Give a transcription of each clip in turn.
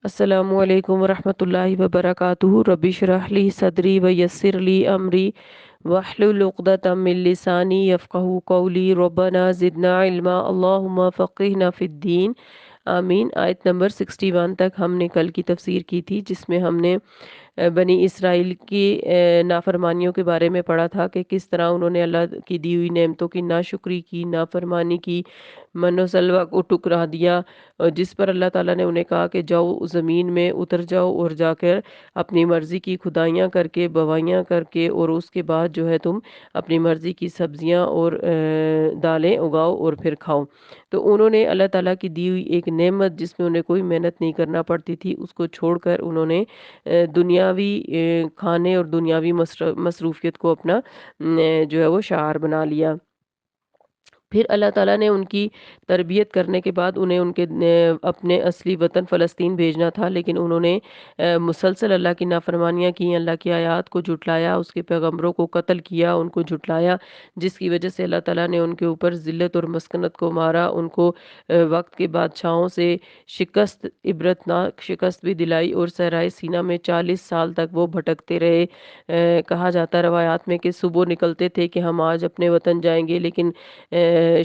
السلام علیکم ورحمۃ اللہ وبرکاتہ رب اشرح لی صدری ویسر لی امری واحلل عقدۃ من لسانی یفقہوا قولی ربنا زدنا علما اللہم فقہنا فی الدین آمین۔ آیت نمبر 61 تک ہم نے کل کی تفسیر کی تھی، جس میں ہم نے بنی اسرائیل کی نافرمانیوں کے بارے میں پڑھا تھا کہ کس طرح انہوں نے اللہ کی دی ہوئی نعمتوں کی ناشکری کی، نافرمانی کی، من و سلوہ کو ٹکرا دیا، اور جس پر اللہ تعالیٰ نے انہیں کہا کہ جاؤ زمین میں اتر جاؤ اور جا کر اپنی مرضی کی کھدائیاں کر کے، بوائیاں کر کے، اور اس کے بعد جو ہے تم اپنی مرضی کی سبزیاں اور دالیں اگاؤ اور پھر کھاؤ۔ تو انہوں نے اللہ تعالیٰ کی دی ہوئی ایک نعمت جس میں انہیں کوئی محنت نہیں کرنا پڑتی تھی، اس کو چھوڑ کر انہوں نے دنیاوی کھانے اور دنیاوی مصروفیت کو اپنا جو ہے وہ شعار بنا لیا۔ پھر اللہ تعالیٰ نے ان کی تربیت کرنے کے بعد انہیں ان کے اپنے اصلی وطن فلسطین بھیجنا تھا، لیکن انہوں نے مسلسل اللہ کی نافرمانیاں کی، اللہ کی آیات کو جھٹلایا، اس کے پیغمبروں کو قتل کیا، ان کو جھٹلایا، جس کی وجہ سے اللہ تعالیٰ نے ان کے اوپر ذلت اور مسکنت کو مارا، ان کو وقت کے بادشاہوں سے شکست، عبرتناک شکست بھی دلائی، اور صحرائے سینا میں 40 سال تک وہ بھٹکتے رہے۔ کہا جاتا ہے روایات میں کہ صبح نکلتے تھے کہ ہم آج اپنے وطن جائیں گے، لیکن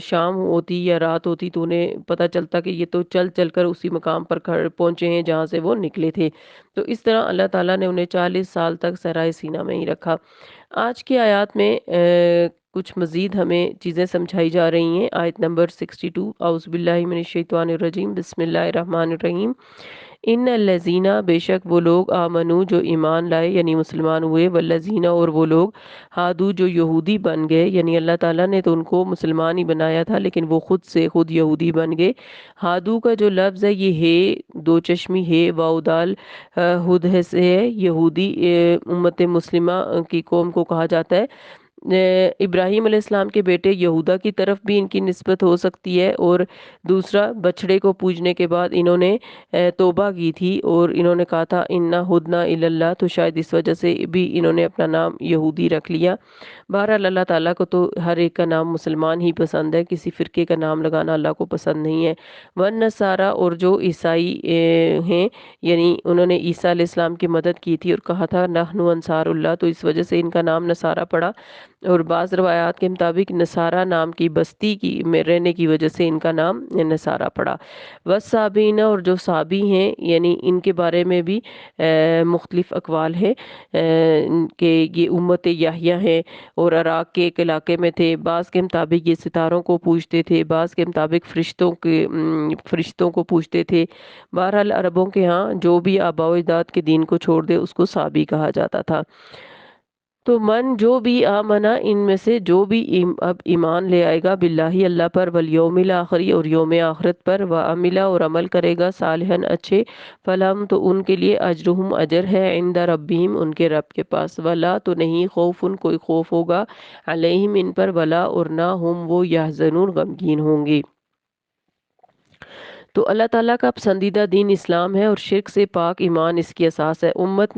شام ہوتی یا رات ہوتی تو انہیں پتہ چلتا کہ یہ تو چل چل کر اسی مقام پر پہنچے ہیں جہاں سے وہ نکلے تھے۔ تو اس طرح اللہ تعالیٰ نے انہیں 40 سال تک صحرائے سینا میں ہی رکھا۔ آج کی آیات میں کچھ مزید ہمیں چیزیں سمجھائی جا رہی ہیں۔ آیت نمبر 62، اعوذ باللہ من الشیطان الرجیم، بسم اللہ الرحمن الرحیم۔ ان الذین، بے شک وہ لوگ، آمنو جو ایمان لائے یعنی مسلمان ہوئے، والذین اور وہ لوگ، ہادو جو یہودی بن گئے، یعنی اللہ تعالیٰ نے تو ان کو مسلمان ہی بنایا تھا لیکن وہ خود سے خود یہودی بن گئے۔ ہادو کا جو لفظ ہے یہ ہے دو چشمی ہے، واو دال ہد سے ہے، یہودی امت مسلمہ کی قوم کو کہا جاتا ہے۔ ابراہیم علیہ السلام کے بیٹے یہودا کی طرف بھی ان کی نسبت ہو سکتی ہے، اور دوسرا بچڑے کو پوجنے کے بعد انہوں نے توبہ کی تھی اور انہوں نے کہا تھا انا ہدنا الی اللہ، تو شاید اس وجہ سے بھی انہوں نے اپنا نام یہودی رکھ لیا۔ بہرحال اللہ تعالیٰ کو تو ہر ایک کا نام مسلمان ہی پسند ہے، کسی فرقے کا نام لگانا اللہ کو پسند نہیں ہے۔ والنصارہ، اور جو عیسائی ہیں، یعنی انہوں نے عیسیٰ علیہ السلام کی مدد کی تھی اور کہا تھا نحن انصار اللہ، تو اس وجہ سے ان کا نام نصارہ پڑا، اور بعض روایات کے مطابق نصارہ نام کی بستی کی میں رہنے کی وجہ سے ان کا نام نصارہ پڑا۔ والصابین، اور جو صابی ہیں یعنی ان کے بارے میں بھی مختلف اقوال ہے کہ یہ امت یحییٰ ہے اور عراق کے ایک علاقے میں تھے۔ بعض کے مطابق یہ ستاروں کو پوجتے تھے، بعض کے مطابق فرشتوں کو پوجتے تھے۔ بہرحال عربوں کے ہاں جو بھی آباء و اجداد کے دین کو چھوڑ دے اس کو صابی کہا جاتا تھا۔ تو من جو بھی آمنا، ان میں سے جو بھی اب ایمان لے آئے گا، باللہ اللہ پر، والیوم الآخری اور یوم آخرت پر، وعملا اور عمل کرے گا، صالحاً اچھے، فلہم تو ان کے لیے اجرہم اجر ہے، عند ربہم ان کے رب کے پاس، ولا تو نہیں خوف کوئی خوف ہوگا، علیہم ان پر، ولا اور نہ ہم وہ یحزنون غمگین ہوں گے۔ تو اللہ تعالیٰ کا پسندیدہ دین اسلام ہے اور شرک سے پاک ایمان اس کی اساس ہے۔ امت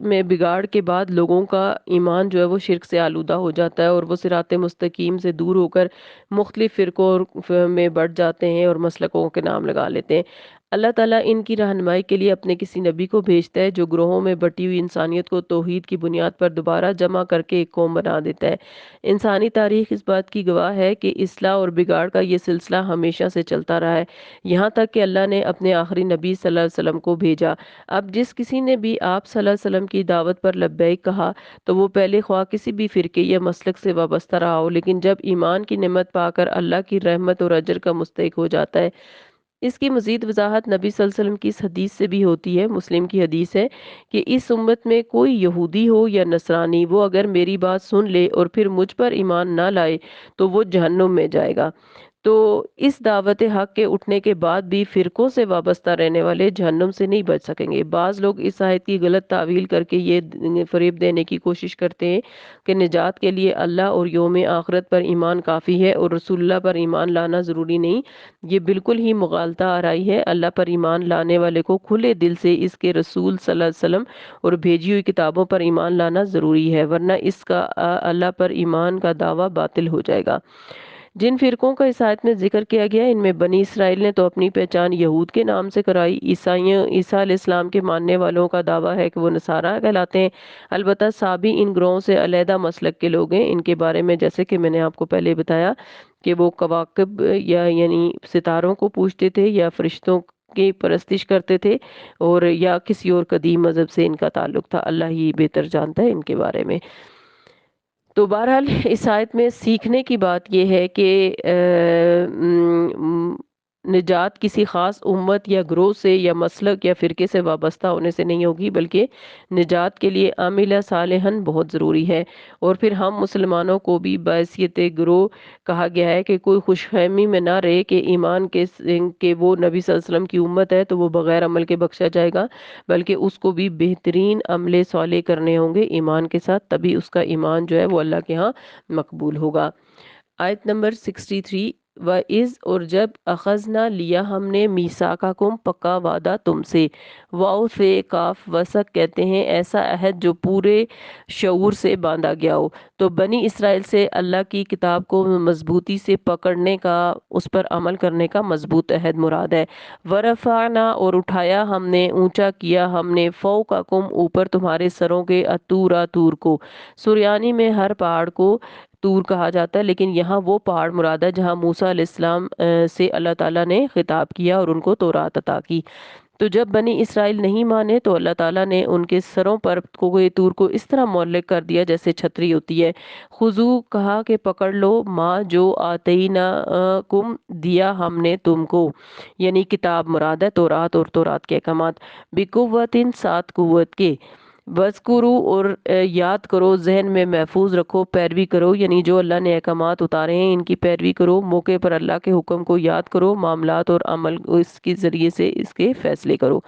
میں بگاڑ کے بعد لوگوں کا ایمان جو ہے وہ شرک سے آلودہ ہو جاتا ہے اور وہ صراط مستقیم سے دور ہو کر مختلف فرقوں میں بڑھ جاتے ہیں اور مسلکوں کے نام لگا لیتے ہیں۔ اللہ تعالیٰ ان کی رہنمائی کے لیے اپنے کسی نبی کو بھیجتا ہے جو گروہوں میں بٹی ہوئی انسانیت کو توحید کی بنیاد پر دوبارہ جمع کر کے ایک قوم بنا دیتا ہے۔ انسانی تاریخ اس بات کی گواہ ہے کہ اصلاح اور بگاڑ کا یہ سلسلہ ہمیشہ سے چلتا رہا ہے، یہاں تک کہ اللہ نے اپنے آخری نبی صلی اللہ علیہ وسلم کو بھیجا۔ اب جس کسی نے بھی آپ صلی اللہ علیہ وسلم کی دعوت پر لبیک کہا تو وہ پہلے خواہ کسی بھی فرقے یا مسلک سے وابستہ رہا ہو، لیکن جب ایمان کی نعمت پا کر اللہ کی رحمت اور اجر کا مستحق ہو جاتا ہے۔ اس کی مزید وضاحت نبی صلی اللہ علیہ وسلم کی اس حدیث سے بھی ہوتی ہے۔ مسلم کی حدیث ہے کہ اس امت میں کوئی یہودی ہو یا نصرانی، وہ اگر میری بات سن لے اور پھر مجھ پر ایمان نہ لائے تو وہ جہنم میں جائے گا۔ تو اس دعوت حق کے اٹھنے کے بعد بھی فرقوں سے وابستہ رہنے والے جہنم سے نہیں بچ سکیں گے۔ بعض لوگ اس آیت کی غلط تعویل کر کے یہ فریب دینے کی کوشش کرتے ہیں کہ نجات کے لیے اللہ اور یوم آخرت پر ایمان کافی ہے اور رسول اللہ پر ایمان لانا ضروری نہیں۔ یہ بالکل ہی مغالطہ آرائی ہے۔ اللہ پر ایمان لانے والے کو کھلے دل سے اس کے رسول صلی اللہ علیہ وسلم اور بھیجی ہوئی کتابوں پر ایمان لانا ضروری ہے، ورنہ اس کا اللہ پر ایمان کا دعویٰ باطل ہو جائے گا۔ جن فرقوں کا اس آیت میں ذکر کیا گیا ان میں بنی اسرائیل نے تو اپنی پہچان یہود کے نام سے کرائی، عیسیٰ علیہ السلام کے ماننے والوں کا دعویٰ ہے کہ وہ نصارہ کہلاتے ہیں۔ البتہ سابی ان گروہوں سے علیحدہ مسلک کے لوگ ہیں۔ ان کے بارے میں جیسے کہ میں نے آپ کو پہلے بتایا کہ وہ کواکب یا یعنی ستاروں کو پوجتے تھے یا فرشتوں کی پرستش کرتے تھے، اور یا کسی اور قدیم مذہب سے ان کا تعلق تھا۔ اللہ ہی بہتر جانتا ہے ان کے بارے میں۔ تو بہرحال اس آیت میں سیکھنے کی بات یہ ہے کہ نجات کسی خاص امت یا گروہ سے یا مسلک یا فرقے سے وابستہ ہونے سے نہیں ہوگی، بلکہ نجات کے لیے عاملہ صالحاً بہت ضروری ہے۔ اور پھر ہم مسلمانوں کو بھی بحیثیت گروہ کہا گیا ہے کہ کوئی خوش فہمی میں نہ رہے کہ ایمان کہ وہ نبی صلی اللہ علیہ وسلم کی امت ہے تو وہ بغیر عمل کے بخشا جائے گا، بلکہ اس کو بھی بہترین عمل صالح کرنے ہوں گے ایمان کے ساتھ، تبھی اس کا ایمان جو ہے وہ اللہ کے ہاں مقبول ہوگا۔ آیت نمبر 63، وَإِذْ اور جب اخذنا لیا ہم نے میثاقکم پکا وعدہ تم سے، واؤ سے کاف وثق کہتے ہیں ایسا عہد جو پورے شعور سے باندھا گیا ہو۔ تو بنی اسرائیل سے اللہ کی کتاب کو مضبوطی سے پکڑنے کا، اس پر عمل کرنے کا مضبوط عہد مراد ہے۔ ورفعنا اور اٹھایا ہم نے، اونچا کیا ہم نے، فوقکم اوپر تمہارے سروں کے، الطور طور کو۔ سریانی میں ہر پہاڑ کو طور کہا جاتا ہے، لیکن یہاں وہ پہاڑ مراد ہے جہاں موسیٰ علیہ السلام سے اللہ تعالیٰ نے خطاب کیا اور ان کو تورات عطا کی۔ تو جب بنی اسرائیل نہیں مانے تو اللہ تعالیٰ نے ان کے سروں پر کوہ طور کو اس طرح معلق کر دیا جیسے چھتری ہوتی ہے۔ خذو کہا کہ پکڑ لو، ما جو آتیناکم دیا ہم نے تم کو، یعنی کتاب مراد ہے تورات اور تورات کے احکامات، بقوتٍ ساتھ قوت کے، وَاذْکُرُوا اور یاد کرو، ذہن میں محفوظ رکھو، پیروی کرو، یعنی جو اللہ نے احکامات اتارے ہیں ان کی پیروی کرو، موقع پر اللہ کے حکم کو یاد کرو، معاملات اور عمل اس کے ذریعے سے اس کے فیصلے کرو۔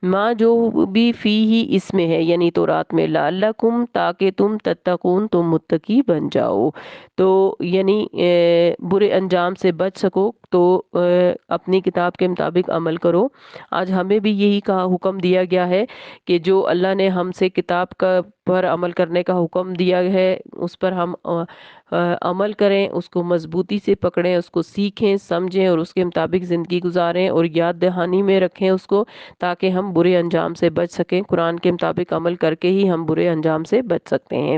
ماں جو بھی فی ہی اس میں ہے یعنی تورات میں، لعلکم تاکہ تم تتقون تم متقی بن جاؤ، تو یعنی برے انجام سے بچ سکو، تو اپنی کتاب کے مطابق عمل کرو۔ آج ہمیں بھی یہی کہا حکم دیا گیا ہے کہ جو اللہ نے ہم سے کتاب کا پر عمل کرنے کا حکم دیا ہے اس پر ہم عمل کریں، اس کو مضبوطی سے پکڑیں، اس کو سیکھیں سمجھیں اور اس کے مطابق زندگی گزاریں اور یاد دہانی میں رکھیں اس کو، تاکہ ہم برے انجام سے بچ سکیں۔ قرآن کے مطابق عمل کر کے ہی ہم برے انجام سے بچ سکتے ہیں۔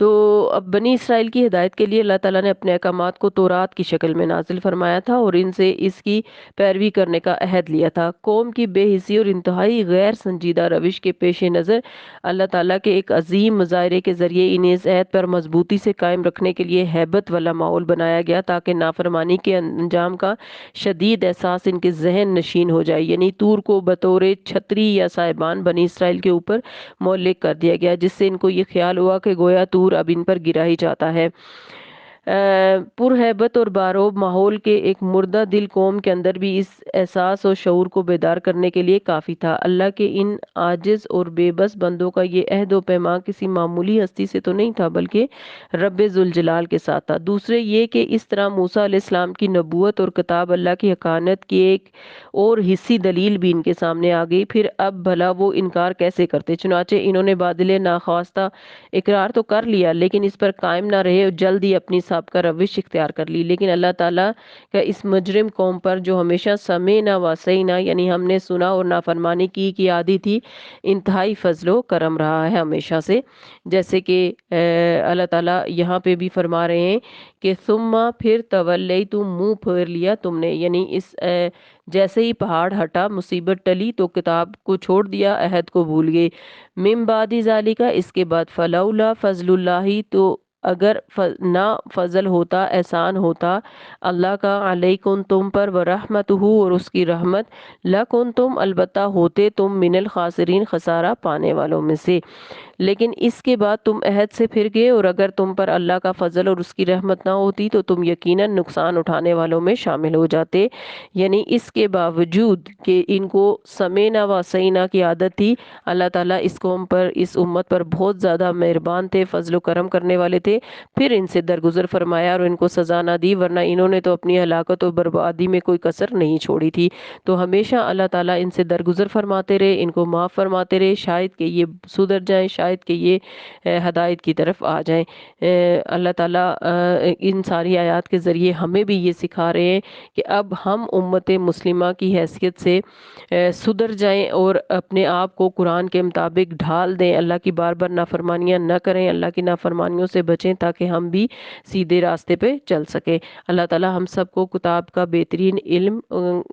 تو اب بنی اسرائیل کی ہدایت کے لیے اللہ تعالیٰ نے اپنے احکامات کو تورات کی شکل میں نازل فرمایا تھا اور ان سے اس کی پیروی کرنے کا عہد لیا تھا۔ قوم کی بے حسی اور انتہائی غیر سنجیدہ روش کے پیش نظر اللہ تعالیٰ کے ایک عظیم مظاہرے کے ذریعے انہیں اس عہد پر مضبوطی سے قائم رکھنے کے لیے ہیبت والا ماحول بنایا گیا تاکہ نافرمانی کے انجام کا شدید احساس ان کے ذہن نشین ہو جائے، یعنی طور کو بطور چھتری یا سائبان بنی اسرائیل کے اوپر معلق کر دیا گیا، جس سے ان کو یہ خیال ہوا کہ گویا طور اب ان پر گرا ہی جاتا ہے۔ پرہیبت اور باروب ماحول کے ایک مردہ دل قوم کے اندر بھی اس احساس اور شعور کو بیدار کرنے کے لیے کافی تھا۔ اللہ کے ان عاجز اور بے بس بندوں کا یہ عہد و پیمان کسی معمولی ہستی سے تو نہیں تھا بلکہ رب ذوالجلال کے ساتھ تھا۔ دوسرے یہ کہ اس طرح موسیٰ علیہ السلام کی نبوت اور کتاب اللہ کی حقانیت کی ایک اور حصی دلیل بھی ان کے سامنے آ گئی، پھر اب بھلا وہ انکار کیسے کرتے؟ چنانچہ انہوں نے بادل ناخواستہ اقرار تو کر لیا لیکن اس پر قائم نہ رہے اور جلد ہی اپنی سابقہ روش اختیار کر لی۔ لیکن اللہ تعالیٰ کا اس مجرم قوم پر جو ہمیشہ سمعنا وعصینا یعنی ہم نے سنا اور نافرمانی کی عادی تھی، انتہائی فضل و کرم رہا ہے ہمیشہ سے، جیسے کہ اللہ تعالیٰ یہاں پہ بھی فرما رہے ہیں کہ ثم پھر تولیتم منہ پھیر لیا تم نے، یعنی اس جیسے ہی پہاڑ ہٹا مصیبت ٹلی تو کتاب کو چھوڑ دیا، عہد کو بھول گئے۔ من بعد ذالک اس کے بعد، فلولا فضل اللہ تو اگر نہ فضل ہوتا احسان ہوتا اللہ کا علیکم تم پر، ورحمتہ اور اس کی رحمت، لکنتم البتہ ہوتے تم من الخاسرین خسارہ پانے والوں میں سے، لیکن اس کے بعد تم عہد سے پھر گئے اور اگر تم پر اللہ کا فضل اور اس کی رحمت نہ ہوتی تو تم یقیناً نقصان اٹھانے والوں میں شامل ہو جاتے۔ یعنی اس کے باوجود کہ ان کو سمعنا وعصینا کی عادت تھی، اللہ تعالیٰ اس قوم پر اس امت پر بہت زیادہ مہربان تھے، فضل و کرم کرنے والے تھے، پھر ان سے درگزر فرمایا اور ان کو سزا نہ دی، ورنہ انہوں نے تو اپنی ہلاکت اور بربادی میں کوئی کسر نہیں چھوڑی تھی۔ تو ہمیشہ اللہ تعالیٰ ان سے درگزر فرماتے رہے، ان کو معاف فرماتے رہے، شاید کہ یہ سدھر جائیں، شاید ہدایت کے یہ ہدایت کی طرف آ جائیں۔ اللہ تعالیٰ ان ساری آیات کے ذریعے ہمیں بھی یہ سکھا رہے ہیں کہ اب ہم امت مسلمہ کی حیثیت سے سدھر جائیں اور اپنے آپ کو قرآن کے مطابق ڈھال دیں، اللہ کی بار بار نافرمانیاں نہ کریں، اللہ کی نافرمانیوں سے بچیں تاکہ ہم بھی سیدھے راستے پہ چل سکیں۔ اللہ تعالیٰ ہم سب کو کتاب کا بہترین علم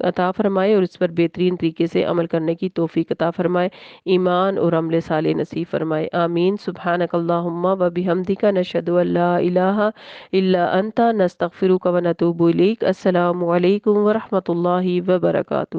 عطا فرمائے اور اس پر بہترین طریقے سے عمل کرنے کی توفیق عطا فرمائے، ایمان اور عمل صالح نصیب فرمائے، آمین۔ سبحانک اللہم و بحمدک، نشہد ان لا الہ الا انت، نستغفرک و نتوب الیک۔ السلام علیکم ورحمۃ اللہ وبرکاتہ۔